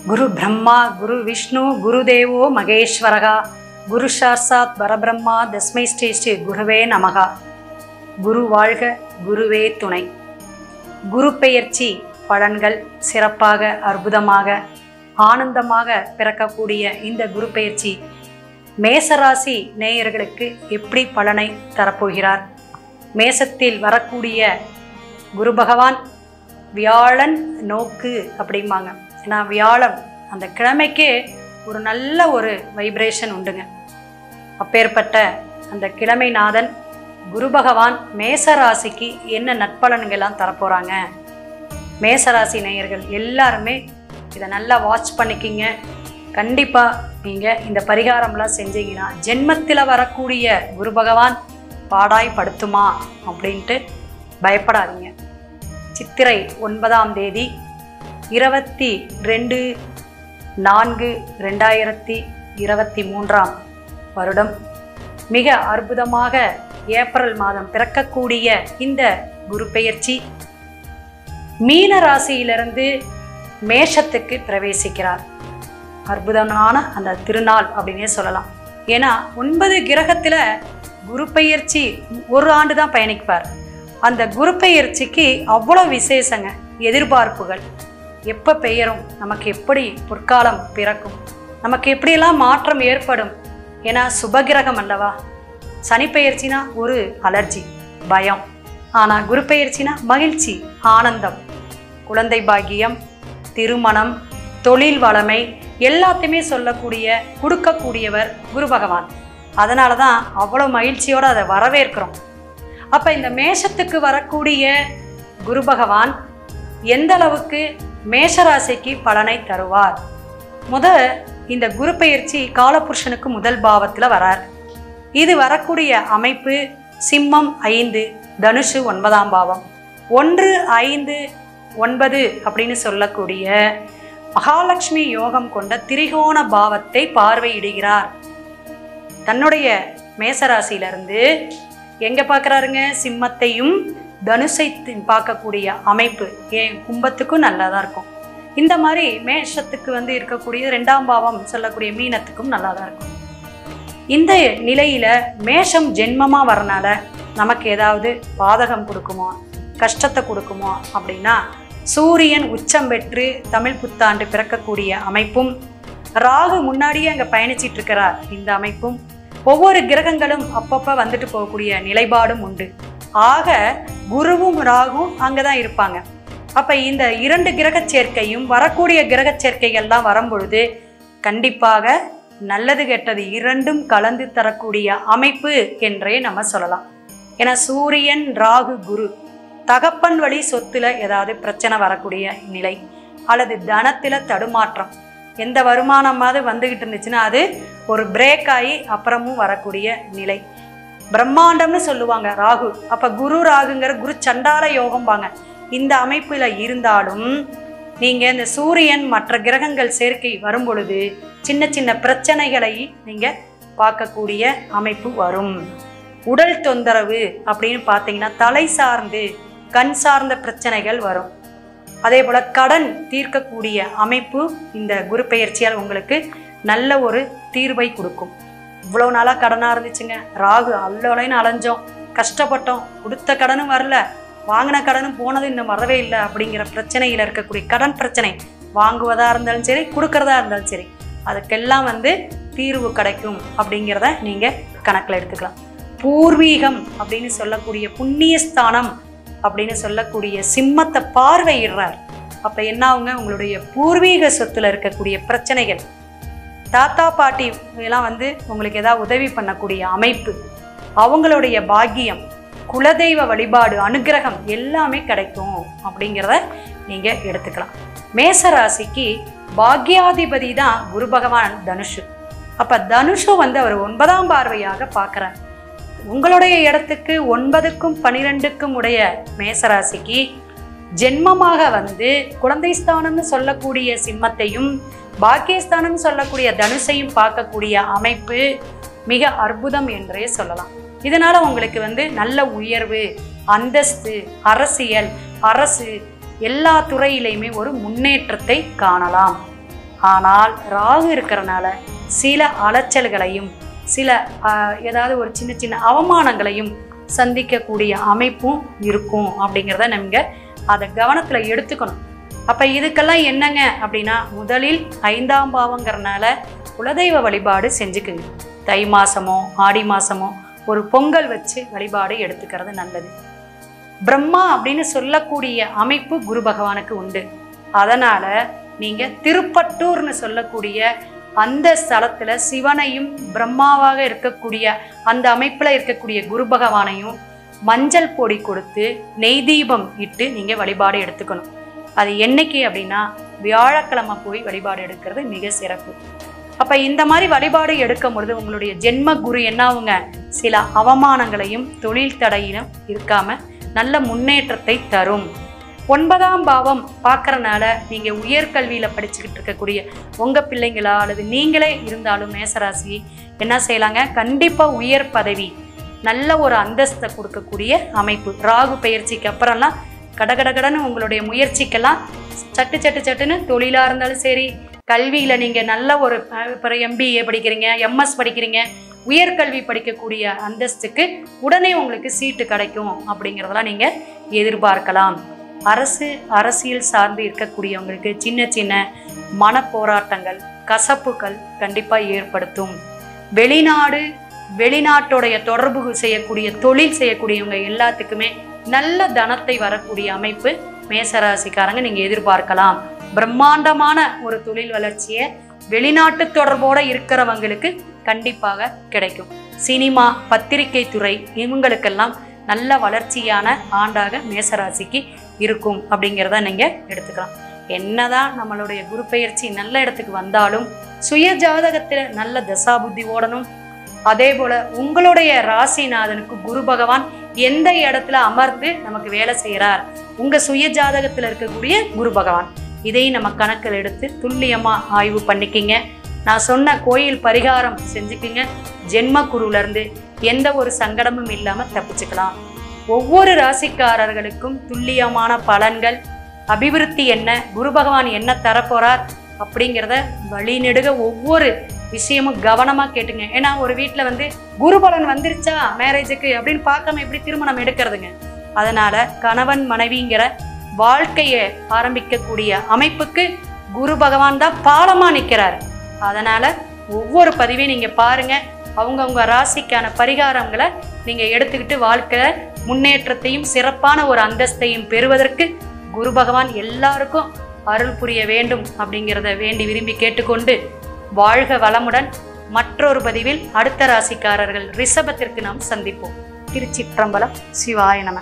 குரு பிரம்மா குரு விஷ்ணு குருதேவோ மகேஸ்வரகா குரு சாட்சாத் பரபிரம்மா தஸ்மை ஸ்ரீ ஸ்ரீ குருவே நமகா. குரு வாழ்க குருவே துணை. குரு பெயர்ச்சி பலன்கள் சிறப்பாக அற்புதமாக ஆனந்தமாக பிறக்கக்கூடிய இந்த குரு பெயர்ச்சி மேசராசி நேயர்களுக்கு எப்படி பலனை தரப்போகிறார்? மேசத்தில் வரக்கூடிய குரு பகவான் வியாழன் நோக்கு அப்படிம்பாங்க. ஏன்னா வியாழன் அந்த கிழமைக்கே ஒரு நல்ல ஒரு வைப்ரேஷன் உண்டுங்க. அப்பேற்பட்ட அந்த கிழமைநாதன் குரு பகவான் மேசராசிக்கு என்ன நற்பலன்கள்லாம் தரப்போகிறாங்க? மேசராசி நேயர்கள் எல்லாருமே இதை நல்லா வாட்ச் பண்ணிக்கிங்க. கண்டிப்பாக நீங்கள் இந்த பரிகாரம்லாம் செஞ்சீங்கன்னா ஜென்மத்தில் வரக்கூடிய குரு பகவான் பாடாய்படுத்துமா அப்படின்ட்டு பயப்படாதீங்க. சித்திரை 9ஆம் தேதி 22/4/2023 வருடம் மிக அற்புதமாக ஏப்ரல் மாதம் பிறக்கக்கூடிய இந்த குரு பெயர்ச்சி மீன ராசியிலிருந்து மேஷத்துக்கு பிரவேசிக்கிறார். அற்புதமான அந்த திருநாள் அப்படின்னே சொல்லலாம். ஏன்னா 9 கிரகத்தில் குரு பெயர்ச்சி ஒரு ஆண்டு தான் பயணிப்பார். அந்த குரு பெயர்ச்சிக்கு அவ்வளோ விசேஷங்க. எதிர்பார்ப்புகள் எப்போ பெயரும், நமக்கு எப்படி பொற்காலம் பிறக்கும், நமக்கு எப்படியெல்லாம் மாற்றம் ஏற்படும். ஏன்னா சுபகிரகம் அல்லவா. சனி பெயர்ச்சினா ஒரு அலர்ஜி பயம், ஆனால் குரு பெயர்ச்சினா மகிழ்ச்சி ஆனந்தம், குழந்தை பாக்கியம், திருமணம், தொழில் வளமை எல்லாத்தையுமே கொடுக்கக்கூடியவர் குரு பகவான். அதனால தான் அவ்வளோ மகிழ்ச்சியோடு அதை வரவேற்கிறோம். அப்போ இந்த மேஷத்துக்கு வரக்கூடிய குரு பகவான் எந்த அளவுக்கு மேஷராசிக்கு பலனை தருவார்? இந்த குரு பெயர்ச்சி காலபுருஷனுக்கு முதல் பாவத்தில் வரார். இது வரக்கூடிய அமைப்பு சிம்மம் 5, தனுஷு 9ஆம் பாவம். 1, 5, 9 அப்படின்னு சொல்லக்கூடிய மகாலட்சுமி யோகம் கொண்ட திரிகோண பாவத்தை பார்வையிடுகிறார். தன்னுடைய மேசராசியிலிருந்து எங்கே பார்க்குறாருங்க? சிம்மத்தையும் தனுஷையும் பார்க்கக்கூடிய அமைப்பு கும்பத்துக்கும் நல்லா தான் இருக்கும். இந்த மாதிரி மேஷத்துக்கு இருக்கக்கூடிய 2ஆம் பாவம் சொல்லக்கூடிய மீனத்துக்கும் நல்லா தான் இருக்கும். இந்த நிலையில் மேஷம் ஜென்மமாக வரனால நமக்கு ஏதாவது பாதகம் கொடுக்குமோ, கஷ்டத்தை கொடுக்குமோ அப்படின்னா சூரியன் உச்சம் பெற்று தமிழ் புத்தாண்டு பிறக்கக்கூடிய அமைப்பும், ராகு முன்னாடியே அங்கே பயணிச்சிட்டு இருக்கிறார். இந்த அமைப்பும் ஒவ்வொரு கிரகங்களும் அப்பப்போ வந்துட்டு போகக்கூடிய நிலைப்பாடும் உண்டு. ஆக குருவும் ராகுவும் அங்கே தான் இருப்பாங்க. அப்போ இந்த 2 கிரக சேர்க்கையும் வரக்கூடிய கிரக சேர்க்கைகள்லாம் வரும்பொழுது கண்டிப்பாக நல்லது கெட்டது இரண்டும் கலந்து தரக்கூடிய அமைப்பு என்றே நம்ம சொல்லலாம். ஏன்னா சூரியன் ராகு குரு தகப்பன் வழி சொத்துல ஏதாவது பிரச்சனை வரக்கூடிய நிலை, அல்லது தனத்தில் தடுமாற்றம், எந்த வருமானமாவது வந்துக்கிட்டு இருந்துச்சுன்னா அது ஒரு பிரேக் ஆகி அப்புறமும் வரக்கூடிய நிலை. பிரம்மாண்டம்னு சொல்லுவாங்க ராகு. அப்போ குரு ராகுங்கிற குரு சண்டால யோகம்பாங்க. இந்த அமைப்பில் இருந்தாலும் நீங்கள் இந்த சூரியன் மற்ற கிரகங்கள் சேர்க்கை வரும் பொழுது சின்ன சின்ன பிரச்சனைகளை நீங்கள் பார்க்கக்கூடிய அமைப்பு வரும். உடல் தொந்தரவு அப்படின்னு பார்த்தீங்கன்னா தலை சார்ந்து கண் சார்ந்த பிரச்சனைகள் வரும். அதே போல் கடன் தீர்க்கக்கூடிய அமைப்பு இந்த குரு பெயர்ச்சியால் உங்களுக்கு நல்ல ஒரு தீர்வை கொடுக்கும். இவ்வளோ நாளாக கடனாக இருந்துச்சுங்க, ராகு அல்லோலைன்னு அலைஞ்சோம், கஷ்டப்பட்டோம், கொடுத்த கடனும் வரல, வாங்கின கடனும் போனது இன்னும் வரவே இல்லை அப்படிங்கிற பிரச்சனையில் இருக்கக்கூடிய கடன் பிரச்சனை, வாங்குவதாக இருந்தாலும் சரி கொடுக்கறதா இருந்தாலும் சரி, அதுக்கெல்லாம் தீர்வு கிடைக்கும் அப்படிங்கிறத நீங்கள் கணக்கில் எடுத்துக்கலாம். பூர்வீகம் அப்படின்னு சொல்லக்கூடிய புண்ணியஸ்தானம் அப்படின்னு சொல்லக்கூடிய சிம்மத்தை பார்வையிடுறார். அப்போ என்ன ஆகுங்க? உங்களுடைய பூர்வீக சொத்துல இருக்கக்கூடிய பிரச்சனைகள், தாத்தா பாட்டி எல்லாம் உங்களுக்கு ஏதாவது உதவி பண்ணக்கூடிய அமைப்பு, அவங்களுடைய பாக்கியம், குலதெய்வ வழிபாடு, அனுகிரகம் எல்லாமே கிடைக்கும் அப்படிங்கிறத நீங்கள் எடுத்துக்கலாம். மேசராசிக்கு பாக்யாதிபதி தான் குரு பகவான் தனுஷு. அப்போ தனுஷு அவர் 9ஆம் பார்வையாக பார்க்குறார். உங்களுடைய இடத்துக்கு 9க்கும் 12க்கும் உடைய மேசராசிக்கு ஜென்மமாக குழந்தை ஸ்தானம்னு சொல்லக்கூடிய சிம்மத்தையும் பாக்கியஸ்தானம் சொல்லக்கூடிய தனுஷையும் பார்க்கக்கூடிய அமைப்பு மிக அற்புதம் என்றே சொல்லலாம். இதனால உங்களுக்கு நல்ல உயர்வு, அந்தஸ்து, அரசியல், அரசு எல்லா துறையிலையுமே ஒரு முன்னேற்றத்தை காணலாம். ஆனால் ராகு இருக்கிறனால சில அலைச்சல்களையும் சில ஏதாவது ஒரு சின்ன சின்ன அவமானங்களையும் சந்திக்கக்கூடிய அமைப்பும் இருக்கும் அப்படிங்கிறத நம்ம அதை கவனத்தில் எடுத்துக்கணும். அப்போ இதுக்கெல்லாம் என்னங்க அப்படின்னா, முதலில் 5ஆம் பாவங்கிறனால குலதெய்வ வழிபாடு செஞ்சுக்குங்க. தை மாதமோ ஆடி மாதமோ ஒரு பொங்கல் வச்சு வழிபாடு எடுத்துக்கிறது நல்லது. பிரம்மா அப்படின்னு சொல்லக்கூடிய அமைப்பு குரு பகவானுக்கு உண்டு. அதனால் நீங்கள் திருப்பட்டூர்னு சொல்லக்கூடிய அந்த ஸ்தலத்தில் சிவனையும் பிரம்மாவாக இருக்கக்கூடிய அந்த அமைப்பில் இருக்கக்கூடிய குரு பகவானையும் மஞ்சள் பொடி கொடுத்து நெய் தீபம் இட்டு நீங்கள் வழிபாடு எடுத்துக்கணும். அது என்னைக்கு அப்படின்னா வியாழக்கிழமை போய் வழிபாடு எடுக்கிறது மிக சிறப்பு. அப்போ இந்த மாதிரி வழிபாடு எடுக்கும் பொழுது உங்களுடைய ஜென்ம குரு என்னாவுங்க, சில அவமானங்களையும் தொழில் தடையிலும் இருக்காம நல்ல முன்னேற்றத்தை தரும். 9ஆம் பாவம் பார்க்கறனால நீங்கள் உயர்கல்வியில் படிச்சுக்கிட்டு இருக்கக்கூடிய உங்கள் பிள்ளைங்களா அல்லது நீங்களே இருந்தாலும் மேசராசி என்ன செய்யலாங்க, கண்டிப்பாக உயர் பதவி நல்ல ஒரு அந்தஸ்தை கொடுக்கக்கூடிய அமைப்பு. ராகு பெயர்ச்சிக்கு அப்புறம்லாம் கடகடகடன்னு உங்களுடைய முயற்சிக்கெல்லாம் சட்டு சட்டு சட்டுன்னு தொழிலாக இருந்தாலும் சரி, கல்வியில் நீங்கள் நல்ல ஒரு இப்போ MBA படிக்கிறீங்க, MS படிக்கிறீங்க, உயர்கல்வி படிக்கக்கூடிய அந்தஸ்துக்கு உடனே உங்களுக்கு சீட்டு கிடைக்கும் அப்படிங்கிறதெல்லாம் நீங்கள் எதிர்பார்க்கலாம். அரசியல் சார்ந்து இருக்கக்கூடியவங்களுக்கு சின்ன சின்ன மன போராட்டங்கள் கசப்புகள் கண்டிப்பாக ஏற்படுத்தும். வெளிநாட்டுடைய தொடர்பு செய்யக்கூடிய தொழில் செய்யக்கூடியவங்க எல்லாத்துக்குமே நல்ல தனத்தை வரக்கூடிய அமைப்பு மேசராசிக்காரங்க நீங்கள் எதிர்பார்க்கலாம். பிரம்மாண்டமான ஒரு தொழில் வளர்ச்சியை வெளிநாட்டு தொடர்போடு இருக்கிறவங்களுக்கு கண்டிப்பாக கிடைக்கும். சினிமா பத்திரிகை துறை இவங்களுக்கெல்லாம் நல்ல வளர்ச்சியான ஆண்டாக மேசராசிக்கு இருக்கும் அப்படிங்கிறத நீங்கள் எடுத்துக்கலாம். என்னதான் நம்மளுடைய குரு பெயர்ச்சி நல்ல இடத்துக்கு வந்தாலும் சுய ஜாதகத்தில் நல்ல தசாபுத்தி ஓடணும். அதே போல் உங்களுடைய ராசிநாதனுக்கு குரு பகவான் எந்த இடத்துல அமர்ந்து நமக்கு வேலை செய்கிறார், உங்கள் சுய ஜாதகத்தில் இருக்கக்கூடிய குரு பகவான், இதை நம்ம கணக்கில் எடுத்து துல்லியமாக ஆய்வு பண்ணிக்கிங்க. நான் சொன்ன கோயில் பரிகாரம் செஞ்சுக்கிங்க. ஜென்ம குருவிலேருந்து எந்த ஒரு சங்கடமும் இல்லாமல் தப்பிச்சுக்கலாம். ஒவ்வொரு ராசிக்காரர்களுக்கும் துல்லியமான பலன்கள், அபிவிருத்தி என்ன, குரு பகவான் என்ன தரப்போகிறார் அப்படிங்கிறத வழிநெடுக ஒவ்வொரு விஷயமும் கவனமாக கேட்டுங்க. ஏன்னா ஒரு வீட்டில் குரு பலன் வந்துருச்சா மேரேஜுக்கு அப்படின்னு பார்க்காம எப்படி திருமணம் எடுக்கிறதுங்க. அதனால் கணவன் மனைவிங்கிற வாழ்க்கையை ஆரம்பிக்கக்கூடிய அமைப்புக்கு குரு பகவான் தான் பாலமாக நிற்கிறார். அதனால் ஒவ்வொரு பதிவையும் நீங்கள் பாருங்கள். அவங்கவுங்க ராசிக்கான பரிகாரங்களை நீங்கள் எடுத்துக்கிட்டு வாழ்க்கையில் முன்னேற்றத்தையும் சிறப்பான ஒரு அந்தஸ்தையும் பெறுவதற்கு குரு பகவான் எல்லாருக்கும் அருள் புரிய வேண்டும் அப்படிங்கிறத வேண்டி விரும்பி கேட்டுக்கொண்டு வாழ்க வளமுடன். மற்றொரு பதிவில் அடுத்த ராசிக்காரர்கள் ரிஷபத்திற்கு நாம் சந்திப்போம். திருச்சிற்றம்பலம். சிவாய நம.